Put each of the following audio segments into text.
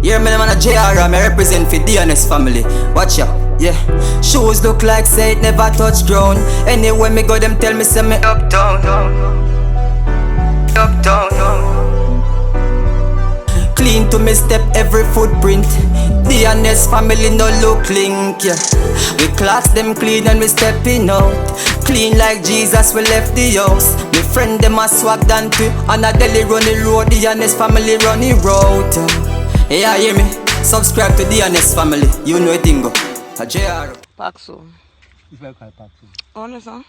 Yeah, me man a JR, me represent for the honest family. Watch out, yeah. Shoes look like say it never touch ground. Anywhere me go, them tell me say me uptown. Clean to me step every footprint. The honest family no look link, yeah. We class them clean and we stepping out. Clean like Jesus, we left the house. Me friend them a swag than to. And a deli run the road, the honest family run the road. Yeah, hear me? Subscribe to the honest family. You know it, Ingo. A JR. Paxo. It's very called Paxo. Honest, huh?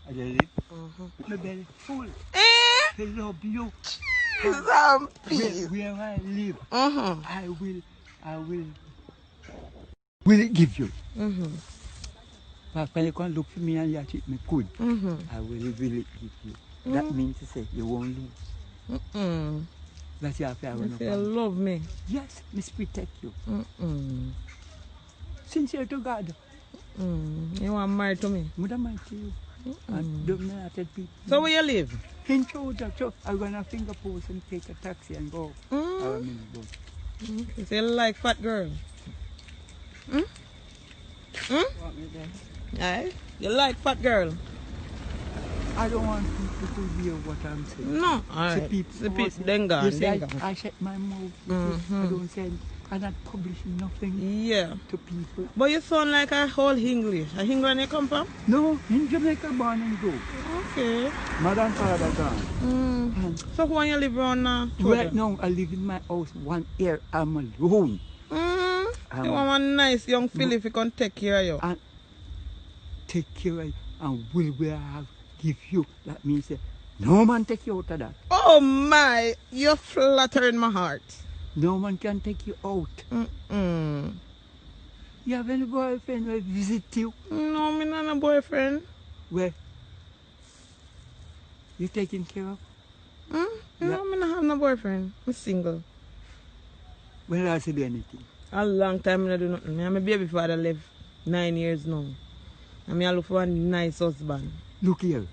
I did it. My belly full. I love you. Peace. Where I live, Mm-hmm. will it give you. Mm-hmm. But when you come look for me and you treat me good, Mm-hmm. I will give you. That means to say you won't lose. Mm-mm. That's your affair. You say you love me. Yes, Miss protect you. Mm-mm. Sincere to God. You want married to me? Would I mind to you? And don't know that people. So where you live? In Chota, I'm gonna finger post and take a taxi and go. Or a minute go. Okay. So you like fat girl? Want me there? Aye. You like fat girl? I don't want people to hear what I'm saying. No. Alright. The The people, then gone. You say then gone. I shut my mouth. I don't say, I'm not publishing nothing Yeah. to people. But you sound like a whole English. A England you come from? No, in Jamaica, born and grow. Okay. Mother and father gone. And So when you live around now? right now, I live in my house 1 year. I'm alone. You want one nice young Philip if you can take care of you. And take care of you. And will I have give you? That means no man take you out of that. Oh my, you're flattering my heart. No man can take you out. You have any boyfriend who visit you? No, me not a boyfriend. Where? You taking care of? No, me not have no boyfriend. I'm single. When I say do anything? A long time I do nothing. I'm a baby father live 9 years now. And I look for a nice husband. Look here.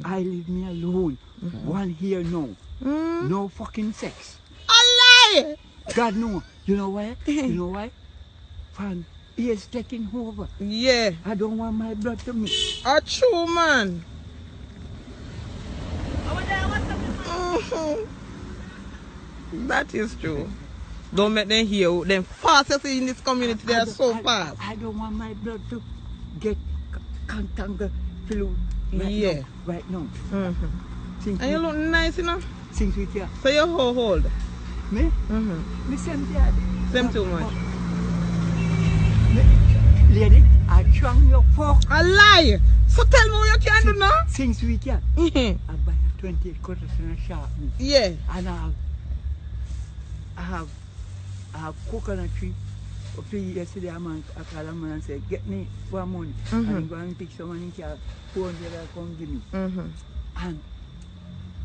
I leave me alone. 1 year now. No fucking sex. A lie! God no. You know why? You know why? Fan, he is taking over. Yeah. I don't want my blood to mix. A true man. That is true. Don't make them hear you. Them fast you see in this community, they are so fast. I don't want my blood to get contangled through right now. And you look nice, you know? Things with you. So you're how old? Me? Me same dad. Same too much. Lady, I chung your fork. A lie! So tell me what you can do now? Things with you. I buy a 28 quarters in a shop. Yeah. And I have coconut tree. Yesterday I called a man and said, get me for money. And I'm going to pick someone in here, 400 and come give me. And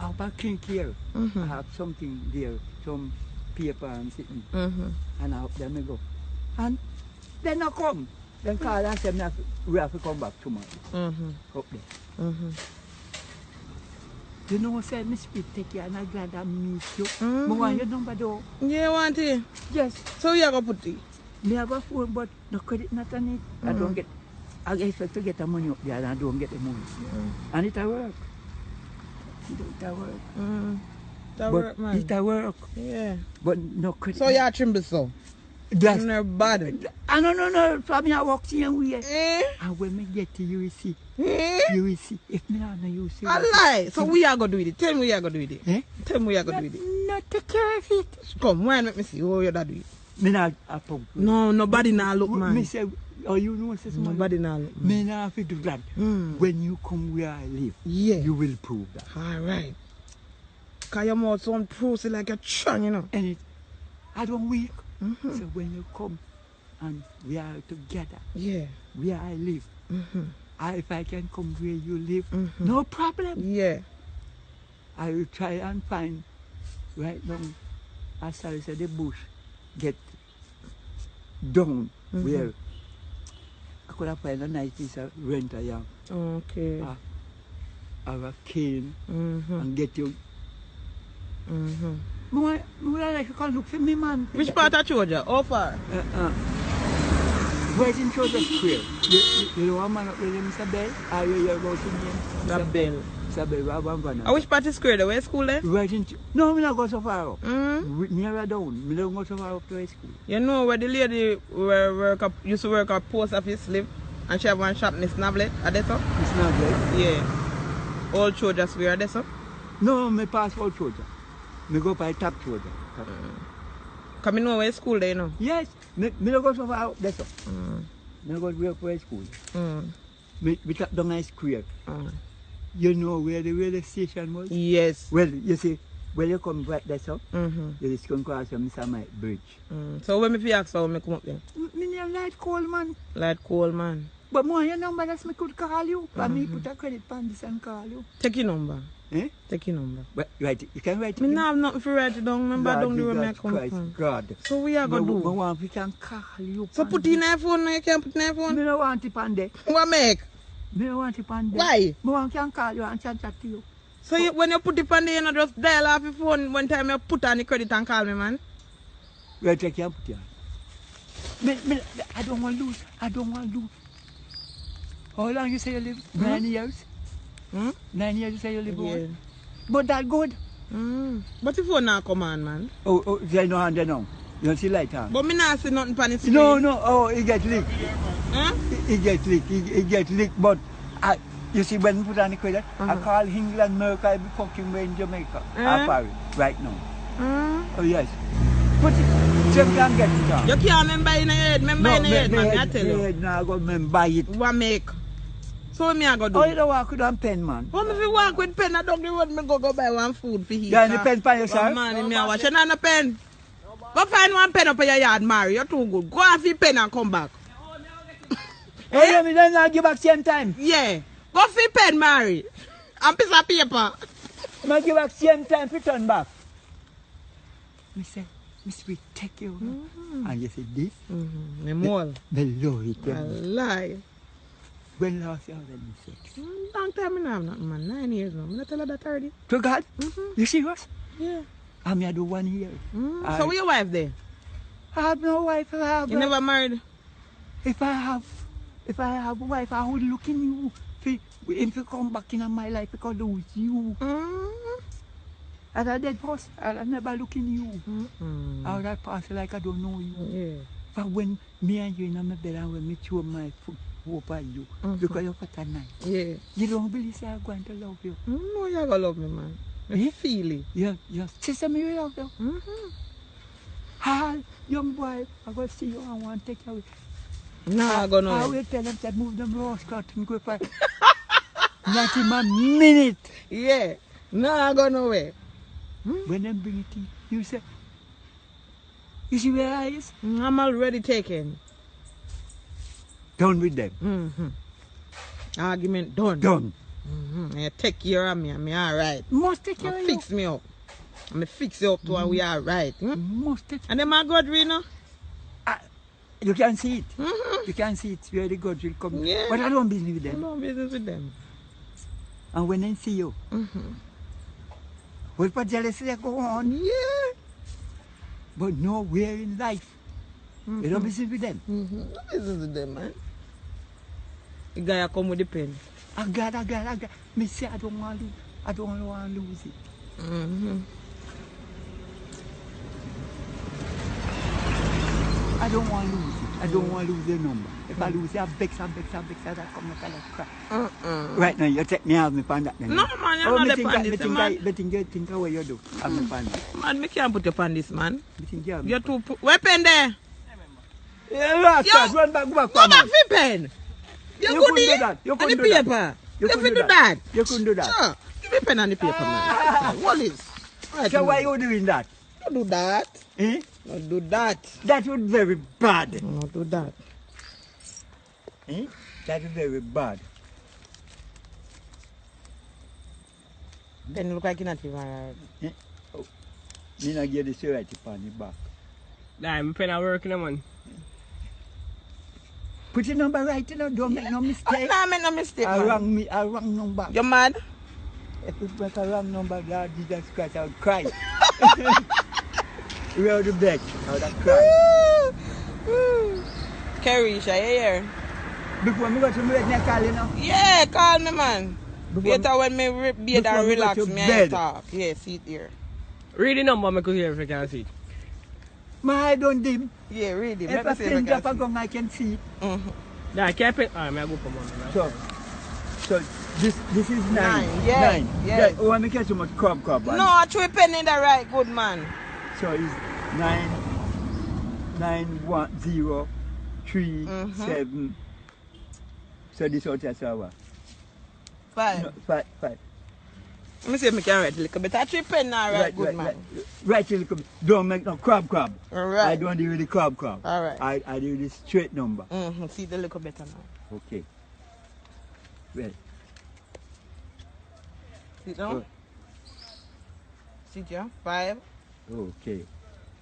I have a clean here. I have something there, some paper and sitting. And I then I go. And then I come. Then call and say, we have to come back tomorrow. Up there. You know, say, Miss Pete, take you and I'm glad I meet you. I want your number though. Yeah, want it? Yes. So you going to put it? Me have a phone, but no credit not on it. I don't get, I expect to get the money up there and I don't get the money. And it a work. It a work. That work, man. It a work. Yeah. But no credit. So you are trimble so? That's no bad. No. For me, I walk to you way. Eh? And when me get to you will see. Eh? You will see. If me not know you will see. A lie. So we are going to do with it. Tell me what you are going to do with it. Eh? Tell me what you are going to do with it. Not take care of it. Come, why let me see what you are doing. Me not a pump. No, nobody now look, man. Me say, oh, you know, say Nobody now look. me not have to do that. When you come where I live, Yeah. you will prove that. All right. Because your mouth sound prosy like a chun, you know. And it, I don't weak. So when you come and we are together, Yeah. where I live, if I can come where you live, no problem. Yeah. I will try and find right now, as I said, the bush get down where I could have find a nice piece of rent a young. Okay. Or a cane and get you I like to come look for me, man. Which part of Georgia? How far? Right in Georgia Square. You know what man up there, Mr. Bell? Are you about to name? Mr. Bell. Mr. Bell, what one? Which part is square? The way school there? Right in... No, I don't go so far up. Mm. Nearer down. I don't go so far up to high school. You know where the lady used to work at post office live? And she have one shop in Snablet, at that up? It's not right? Yeah. Old Georgia Square, at that up? No, I pass all Georgia. I go by top Georgia. Come you know where school there, you know? Yes. I don't go so far out, that's all. I go to high school. I tap down high square. You know where the station was? Yes. Well, you see, when you come right there, so, you just come across Mr. Mike Bridge. So when me ask how me come up there? My name Light Coleman. Light Coleman. But more your number that's me could call you. But me put a credit on this and call you. Take your number. Eh? Take your number. But write it. You can write it. Me not have nothing to write it down. Remember God, down the way me God, come Christ, from. God. So we are going to do? want we can call you. So put in a phone, you can't put in a phone? Me don't want it on there. What make? Me don't want it on there. Why? Me want can call you and chat to you. So you, when you put it on there, you know, just dial off your phone one time you put on the credit and call me, man. Right, I can put you on. I don't want to lose. I don't want to lose. How long you say you live? 9 years? 9 years you say you live? Yeah. But that good. But if you not come on, man. Oh, there's no hand there now. You don't see light on. But me not see nothing on the screen. No. Oh, it get leaked. Huh? It get leaked. It get leaked. But you see, when we put on the credit, I call England, America, every fucking way in Jamaica. Paris, right now. Oh, yes. Put it. So you can get it on. You can't remember in the head. Remember in the head, man. I tell you. No, I go buy it. What make? So me I go do? Oh, you don't walk with one pen, man. What if you walk with pen? I don't want me go buy one food for here. You have the pen for yourself? Man, me I watch. You not a pen. Go find one pen up in your yard, Mary. You're too good. Go have your pen and come back. Hey, me then I'll give back same time. Yeah. Go for your pen, Mary. And piece of paper. I'll give back same time to turn back. Me say, Miss, we take you. And you say this? Me more. Below it. A lie. When last year was in sex? Long time I have nothing, man. 9 years now. I'm not tell her that already. To God? You serious? Yeah. I'm here do 1 year. So where your wife there? I have no wife. I have You never married? If I have a wife, I would look in you. If you come back in my life, because lose you. As a dead person, I'll never look in you. I would have passed like I don't know you. Yeah. But when me and you in my bed and when me chew my foot over you, because you're quite nice. Yeah. You don't believe say I'm going to love you. No, you're going to love me, man. I feel it. Yeah. Sister, me love you. Hi, young boy, I'm going to see you and want to take you away. No, I'm going to. I will tell them to move them rose cut and go for not in a minute. Yeah. No, I'm going nowhere. When them bring it in, you say, you see where I is? I'm already taken. Done with them. Argument done. Done. You take care of me and me alright. Must take care of you. Fix me up. I'm fix you up to and we alright. Must take. And then my God, Rena? You can see it. You can see it where the God will come. Yeah. But I don't business with I them. don't business with them. And when they see you, what jealousy they go on? Yeah. But nowhere in life. You don't business with them. No business with them, man. The guy come with the pen. I got. Me say I don't want to lose. I don't want to lose it. I don't want to lose it. I don't want to lose the number. If I lose it, I vex, I come back and cry. Right now, you take me out of me pan that. No, man, you're not the pan this, man. But think what you do. I'm the pan. Man, me can't put you on this, man. You're You're too... Weapon there. Yeah, run back, Go back for pen. You good couldn't do here? that. You And couldn't the do that. paper. You If couldn't you do that. You couldn't do that. Sure. Give me pen and the paper, man. What is? Right, So man. why you doing that? Don't do that. Eh? Don't do that. That would be very bad. Don't do that. Eh? That is very bad. Then look like you're not even alright. Me not get the serenity on the back. Nah, I'm pen at work, man. Put your number right, you know, don't make no mistake. No, I make no mistake, man. A wrong number. You mad? If you make a wrong number, Lord Jesus Christ, I would cry. Where the bed? I would have cried. Kerisha, you here? Before I go to bed, I call you now. Yeah, call me, man. Before Later when me bed before and me go relax, to me I bed. talk. Yeah, sit here. Read the number, I could hear if I can see it. My eye don't dim. Yeah, read it. If Let me a see if pin drop I a can gun, I can see. see. Mhm. Nah, keep it. Alright, I go for one. Right? So this is 9. Nine, yeah, 9. yeah. Oh, I make so much crab. No, I three penny the right good man. So it's 9, 9, 1, 0, 3, Mhm. 7. So this out as our 5. no, 5. Let me see if I can write a little bit. I three penny right good man. Right, don't make no crab. Alright. I don't do the crab. Alright. I do the straight number. See the little better now. Okay. Well, Sit down. Sit here. 5. okay.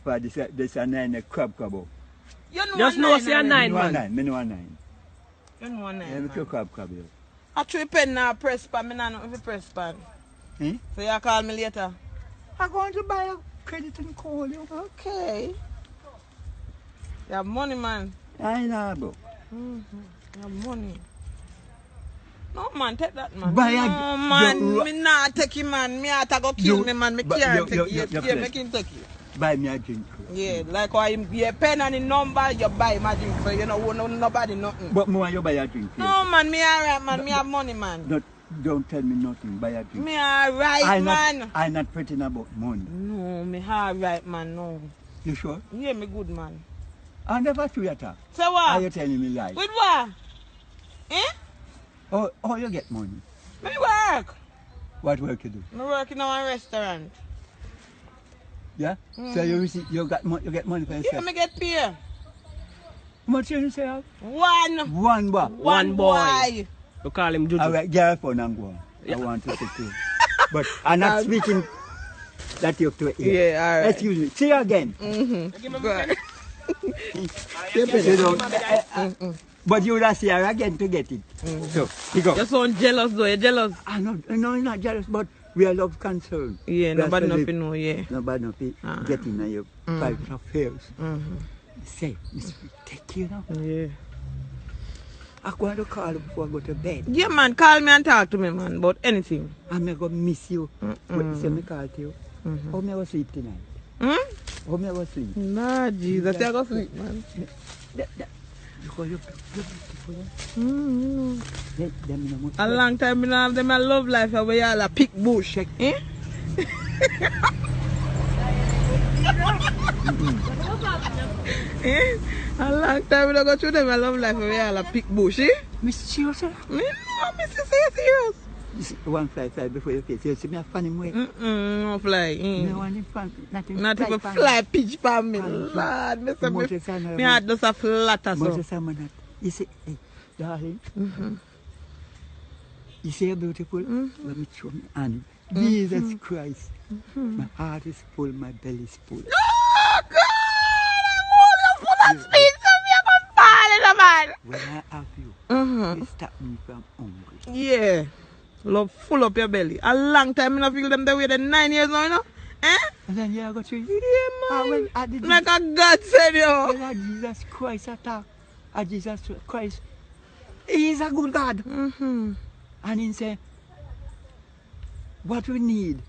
But this a 9 a crab. You know Just a know nine say a already. nine. Me know a 9. You know a Yeah, nine. me Man. crab. Yeah. I three penny now press pan. Me not know if you press pan. Eh? So you call me later. I'm going to buy a credit and call you. Okay. You have money, man. I know, bro. You have money. No, man, take that, man. Buy a- No, man. you- Me not take him, man. Me have to go kill You- me, man. Me but can't you- take you- it. you Yeah, play. make him take it. Buy me a drink. Yeah, like why you pen and the number, you buy my drink. So you know, nobody nothing. But more you buy a drink. No, man, me alright, man. Me have money, man. Don't tell me nothing. Buy a drink. Me alright, man. I'm not pretending about money. No, me alright, man. No. You sure? Yeah, me good, man. I never do that. So Are what? you telling me lies? With what? Eh? Oh, you get money. Me work. What work you do? Me work in a restaurant. Yeah? So you get money for Yeah, yourself. me get paid. How much you say? One. One bar. One boy. You call him Juju. All right, get her phone and go on. I want to say to you. But I'm not speaking that you have to hear. Yeah, alright. Excuse me. See you again. Good. You know, but you would have see her again to get it. So, you go. You sound jealous though, you're jealous. No, I'm not jealous, but we are love concerned. Yeah, That's nobody the- nothing know, yeah. Nobody know getting in your private affairs. Say, take you now. Yeah. I'm going to call you before I go to bed. Yeah, man, call me and talk to me, man, about anything. I'm going to miss you. What say me call to you? How me go sleep tonight? How me go sleep? Nah, Jesus, I go sleep, man. Because you're beautiful. Mm-hmm. Them in the most A long time I have them a love life where you all a pick bush. Eh? Eh? A long time I go through them a love life where you all a pick bush, eh? Miss serious? Me no, me serious. One fly before your face. You see me a funny way. No fly. Me want him fun. Not even fly pitch for me. Lord, me say me heart just a flatter so. Moses Samanat. You say, hey, darling. You say you're beautiful? Let me show me honey. Jesus Christ. My heart is full, my belly is full. Oh God! I'm all full of speed, so me a go fall in a man. When I have you, you stop me from hungry. Yeah. Love full up your belly. A long time I don't feel them the way they're 9 years now, you know? Eh? And then you go to you. Yeah, man. Well, I did Like a God said, yo. Well, Jesus Christ attack. Jesus Christ. He is a good God. And he say, what we need,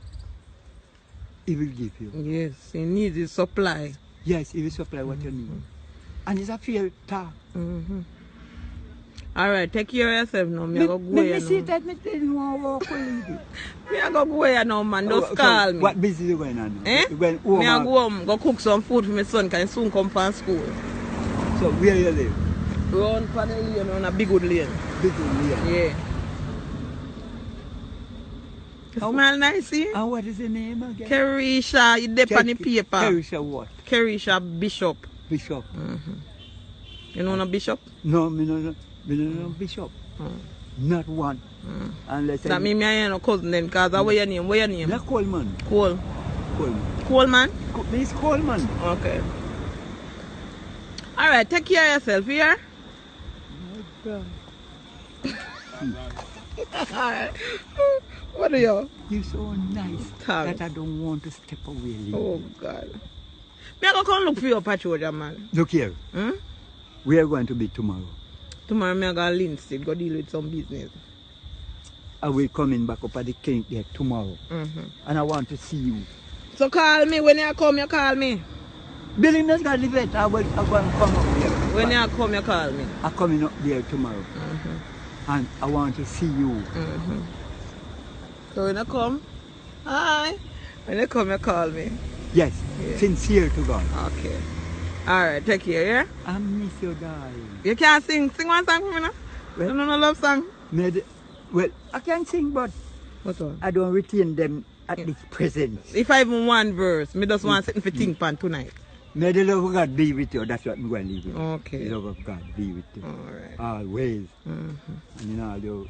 he will give you. Yes, he needs his supply. Yes, he will supply what you need. And it's a fair talk. All right, take care of yourself now. Me a go go Me here see now. that me didn't want to walk with you. Me a go go here now, man. Just call me. What business you going on? Eh? You going home Me a and- go home, go cook some food for my son, because he soon come from school. So where you live? Run for the lane, on a big good lane. Big one, yeah. Yeah. Smell nice, see? And what is the name again? Kerisha, you dip on the paper. Kerisha what? Kerisha Bishop. Bishop. You know no Bishop? No, me no Bishop. Not one. Unless That mean me and no cousin then, because where your name? Where your name? Not Coleman. Cole. Coleman. Coleman? He's Coleman. Okay. Alright, take care of yourself, here. Alright. What are you? You're so nice Thanks. that I don't want to step away. Oh God. Me I go come look for your patroja, man. Look here. Hmm? We are going to be tomorrow. Tomorrow me I go Linstead, go deal with some business. I will coming back up at the clinic there tomorrow. And I want to see you. So call me when you come, you call me. Billy not got the vet. I'm going to come up there. When you come, you call me. I'm coming up there tomorrow. And I want to see you. So when you come, hi. When you come, you call me. Yes. Yeah. Sincere to God. Okay. Alright, take care, yeah? I miss you, darling. You can't sing. Sing one song for me now. Well- You know no love song? Well, I can sing, but What one? I don't retain them at this present. If I even one verse, me just want something for think pan tonight. May the love of God be with you. That's what I'm going to leave with. Okay. The love of God be with you. Alright. Always. And in all your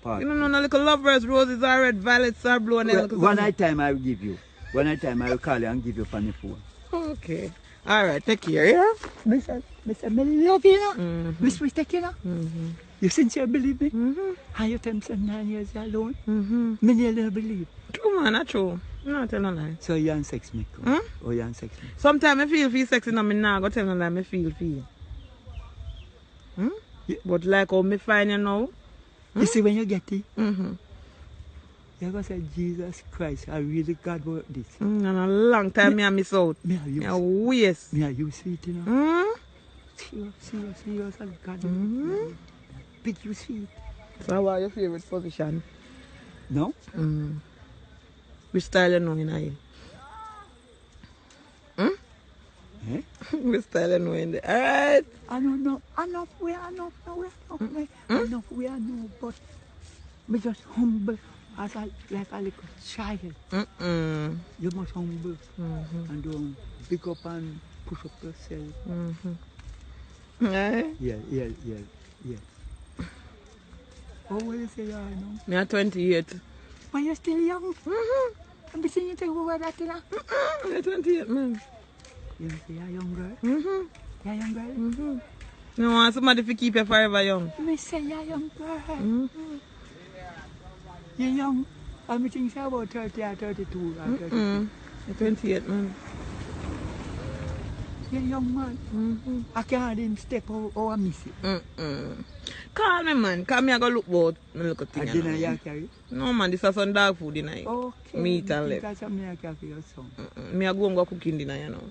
parts. You know no little love verse, roses are red, violets are blue, and then Well, little one something. night time I will give you. One night time I will call you and give you on the phone. Okay. Alright, take care, yeah? Mr. I love you, know. Miss respect you, know. You sincere believe me? And you tell me 9 years alone? Many don't believe. True man, that's true. No, tell no lie. So you on sex me? Oh, you on sex me? Sometimes I feel sexy now, me nah go tell no lie, me feel. Yeah. But like how me find you now, You see when you get it, you're going to say, Jesus Christ, I really God work this. and a long time me I miss out. Me are you, Me a waste. me are you sweet, you know. Serious, and God big you sweet. So what your favorite position? No? Which style you know in here? Eh? Which style you know in there? Alright. I don't know. Enough we are, but me just humble as like a little child. You must humble and don't pick up and push up yourself. Alright. Yeah. Oh, what you say, you know? Me are 28. But you're still young. I'm be seeing you take over that, you know? Me are 28 man. You say you're young girl? You're young girl? You want somebody to keep you forever young? Me say you're young girl. You're young. I'm thinking about 30 or 32 or 33. You're 28 man. You're young man. I can't even step out or I miss it. Call me man, call me I go look about my little thing. I you know. didn't you carry? No man, this is some dog food in here. Okay. Meat and left. Because I'm not carry for your son. Me I go and go cooking dinner, you know.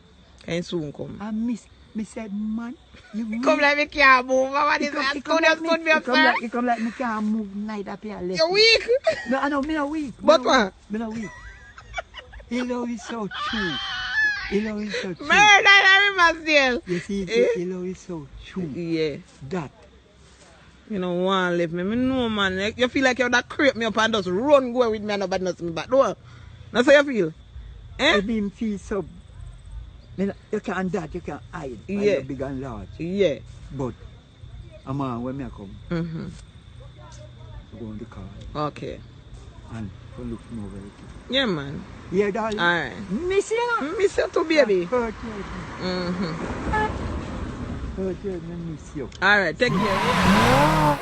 Can soon come. I miss. Me said, man, you Come like me can't move. What is You that? come like me, Stood me up, sir. you come like me can't move night up here. Left. You're weak. No, I know, me not weak. But what? Me not weak. He love is so true. He love is so true. Murder that river still. You see, Eh? he love is so true. Yeah. That. You know, one live me. Me know, man. You feel like you're that creep me up and just run go with me and nobody knows me back. No? That's how you feel? Eh? I mean, feel so. You can't that, you can't hide. Yeah. You're big and large. Yeah. But, a man, when me come, go on the car Okay. and go look for more vehicle. Yeah, man. Yeah, darling. Alright. Miss you. Miss you too, baby. Hurt you. Hurt you, me miss you. Alright, take care.